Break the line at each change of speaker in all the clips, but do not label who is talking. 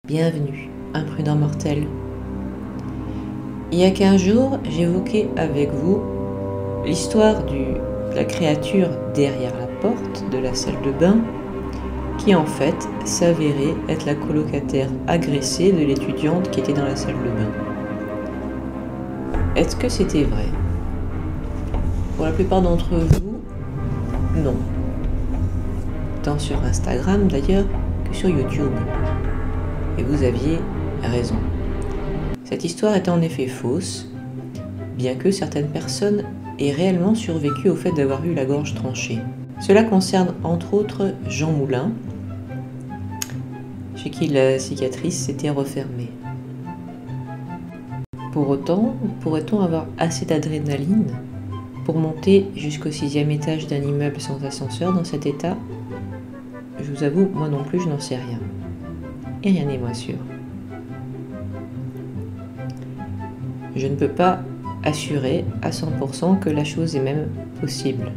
Bienvenue, imprudent mortel. Il y a 15 jours, j'évoquais avec vous l'histoire de la créature derrière la porte de la salle de bain qui en fait s'avérait être la colocataire agressée de l'étudiante qui était dans la salle de bain. Est-ce que c'était vrai? Pour la plupart d'entre vous, non. Tant sur Instagram d'ailleurs que sur YouTube. Et vous aviez raison. Cette histoire est en effet fausse, bien que certaines personnes aient réellement survécu au fait d'avoir eu la gorge tranchée. Cela concerne entre autres Jean Moulin, chez qui la cicatrice s'était refermée. Pour autant, pourrait-on avoir assez d'adrénaline pour monter jusqu'au 6e étage d'un immeuble sans ascenseur dans cet état? Je vous avoue, moi non plus, je n'en sais rien. Et rien n'est moins sûr. Je ne peux pas assurer à 100% que la chose est même possible.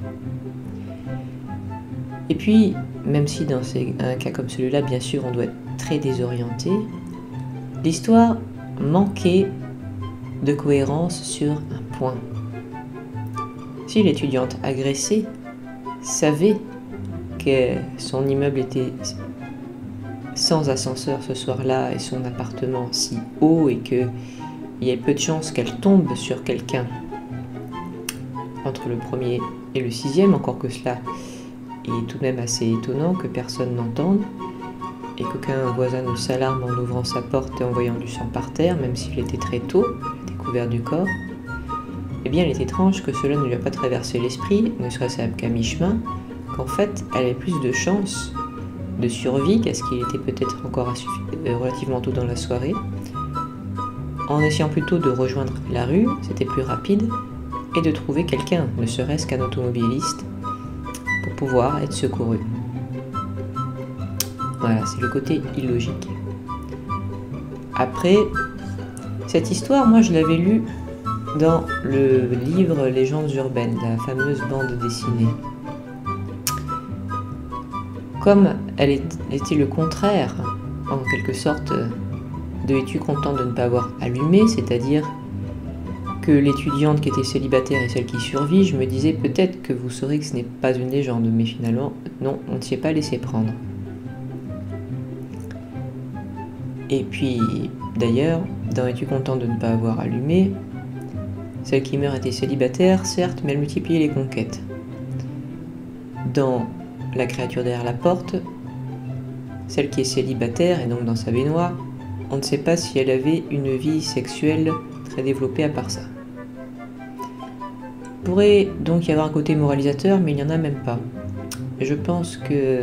Et puis, même si dans un cas comme celui-là, bien sûr, on doit être très désorienté, l'histoire manquait de cohérence sur un point. Si l'étudiante agressée savait que son immeuble était sans ascenseur ce soir-là et son appartement si haut et qu'il y ait peu de chances qu'elle tombe sur quelqu'un entre le 1er et le 6e, encore que cela est tout de même assez étonnant que personne n'entende et qu'aucun voisin ne s'alarme en ouvrant sa porte et en voyant du sang par terre, même s'il était très tôt, la découverte du corps, eh bien il est étrange que cela ne lui a pas traversé l'esprit, ne serait-ce qu'à mi-chemin, qu'en fait elle avait plus de chances de survie qu'à ce qu'il était peut-être encore relativement tôt dans la soirée. En essayant plutôt de rejoindre la rue, c'était plus rapide, et de trouver quelqu'un, ne serait-ce qu'un automobiliste, pour pouvoir être secouru. Voilà, c'est le côté illogique. Après, cette histoire, moi je l'avais lue dans le livre Légendes urbaines, la fameuse bande dessinée. Comme elle était le contraire, en quelque sorte, de Es-tu content de ne pas avoir allumé, c'est-à-dire que l'étudiante qui était célibataire est celle qui survit, je me disais peut-être que vous saurez que ce n'est pas une légende, mais finalement, non, on ne s'y est pas laissé prendre. Et puis, d'ailleurs, dans Es-tu content de ne pas avoir allumé, celle qui meurt était célibataire, certes, mais elle multipliait les conquêtes. Dans La créature derrière la porte, celle qui est célibataire et donc dans sa baignoire, on ne sait pas si elle avait une vie sexuelle très développée à part ça. Il pourrait donc y avoir un côté moralisateur, mais il n'y en a même pas. Je pense que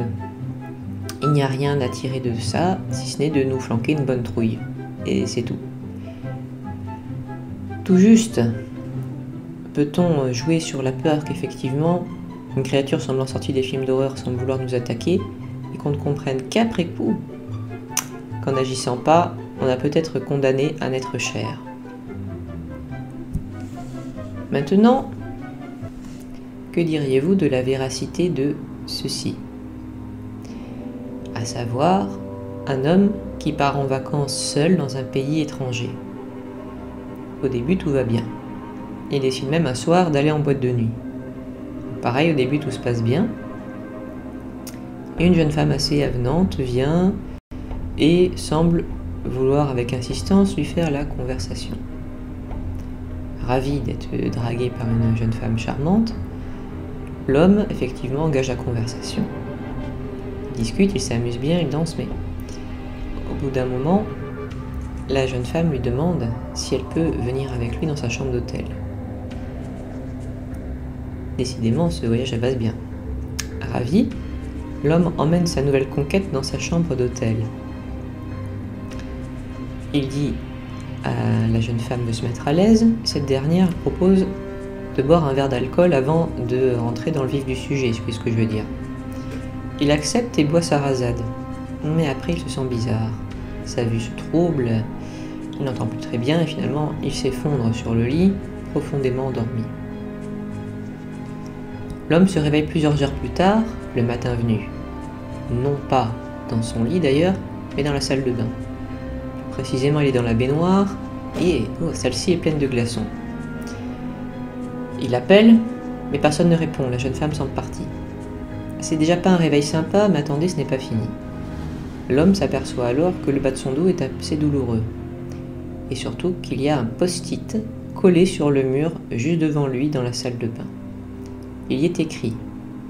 il n'y a rien à tirer de ça, si ce n'est de nous flanquer une bonne trouille. Et c'est tout. Tout juste, peut-on jouer sur la peur qu'effectivement, une créature semblant sortie des films d'horreur semble vouloir nous attaquer et qu'on ne comprenne qu'après coup qu'en n'agissant pas, on a peut-être condamné un être cher. Maintenant, que diriez-vous de la véracité de ceci? À savoir, un homme qui part en vacances seul dans un pays étranger. Au début, tout va bien. Il décide même un soir d'aller en boîte de nuit. Pareil, au début, tout se passe bien. Et une jeune femme assez avenante vient et semble vouloir avec insistance lui faire la conversation. Ravi d'être dragué par une jeune femme charmante, l'homme, effectivement, engage la conversation. Il discute, il s'amuse bien, il danse, mais au bout d'un moment, la jeune femme lui demande si elle peut venir avec lui dans sa chambre d'hôtel. Décidément, ce voyage passe bien. Ravi, l'homme emmène sa nouvelle conquête dans sa chambre d'hôtel. Il dit à la jeune femme de se mettre à l'aise. Cette dernière propose de boire un verre d'alcool avant de rentrer dans le vif du sujet, c'est ce que je veux dire. Il accepte et boit sa rasade. Mais après, il se sent bizarre. Sa vue se trouble, il n'entend plus très bien et finalement, il s'effondre sur le lit, profondément endormi. L'homme se réveille plusieurs heures plus tard, le matin venu. Non pas dans son lit d'ailleurs, mais dans la salle de bain. précisément il est dans la baignoire, et celle-ci est pleine de glaçons. Il appelle, mais personne ne répond, la jeune femme semble partie. C'est déjà pas un réveil sympa, mais attendez, ce n'est pas fini. L'homme s'aperçoit alors que le bas de son dos est assez douloureux, et surtout qu'il y a un post-it collé sur le mur juste devant lui dans la salle de bain. Il y est écrit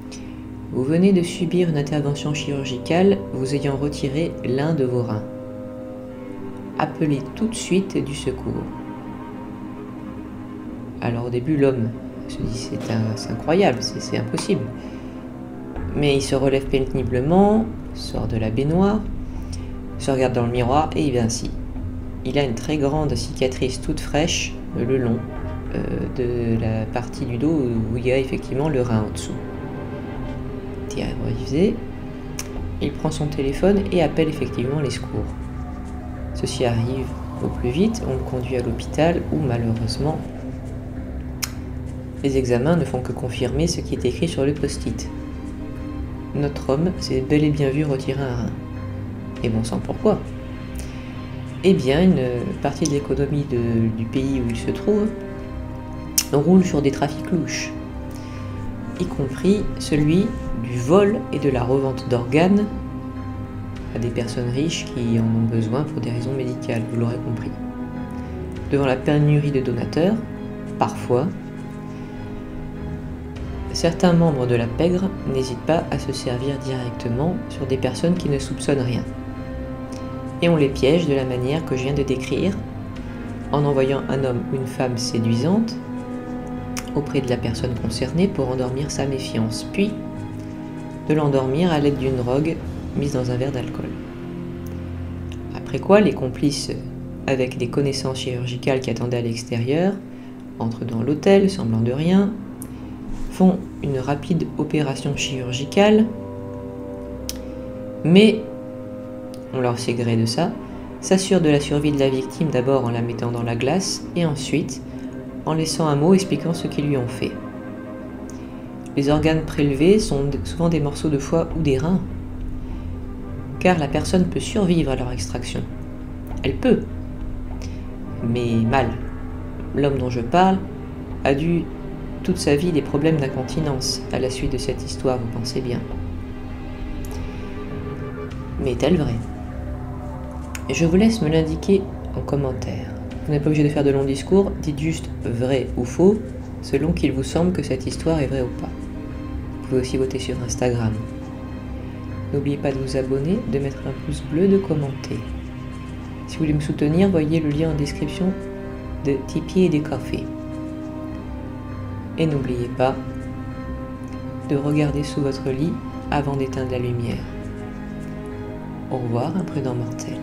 « Vous venez de subir une intervention chirurgicale vous ayant retiré l'un de vos reins. Appelez tout de suite du secours. » Alors au début, l'homme se dit c'est incroyable, c'est impossible. Mais il se relève péniblement, sort de la baignoire, se regarde dans le miroir et il est ainsi. Il a une très grande cicatrice toute fraîche le long de la partie du dos où il y a effectivement le rein en dessous. Terrorisé, il prend son téléphone et appelle effectivement les secours. Ceci arrive au plus vite, on le conduit à l'hôpital où malheureusement les examens ne font que confirmer ce qui est écrit sur le post-it. Notre homme s'est bel et bien vu retirer un rein. Et bon sang, pourquoi? Eh bien, une partie de l'économie du pays où il se trouve roule sur des trafics louches, y compris celui du vol et de la revente d'organes à des personnes riches qui en ont besoin pour des raisons médicales, vous l'aurez compris. Devant la pénurie de donateurs, parfois, certains membres de la pègre n'hésitent pas à se servir directement sur des personnes qui ne soupçonnent rien. Et on les piège de la manière que je viens de décrire, en envoyant un homme ou une femme séduisante auprès de la personne concernée pour endormir sa méfiance, puis de l'endormir à l'aide d'une drogue mise dans un verre d'alcool. Après quoi, les complices, avec des connaissances chirurgicales qui attendaient à l'extérieur, entrent dans l'hôtel, semblant de rien, font une rapide opération chirurgicale, mais on leur sait gré de ça, s'assure de la survie de la victime d'abord en la mettant dans la glace et ensuite en laissant un mot expliquant ce qu'ils lui ont fait. Les organes prélevés sont souvent des morceaux de foie ou des reins, car la personne peut survivre à leur extraction. Elle peut, mais mal. L'homme dont je parle a dû toute sa vie des problèmes d'incontinence à la suite de cette histoire, vous pensez bien. Mais est-elle vraie? Je vous laisse me l'indiquer en commentaire. Vous n'êtes pas obligé de faire de longs discours, dites juste vrai ou faux, selon qu'il vous semble que cette histoire est vraie ou pas. Vous pouvez aussi voter sur Instagram. N'oubliez pas de vous abonner, de mettre un pouce bleu, de commenter. Si vous voulez me soutenir, voyez le lien en description de Tipeee et des cafés. Et n'oubliez pas de regarder sous votre lit avant d'éteindre la lumière. Au revoir, imprudent mortel.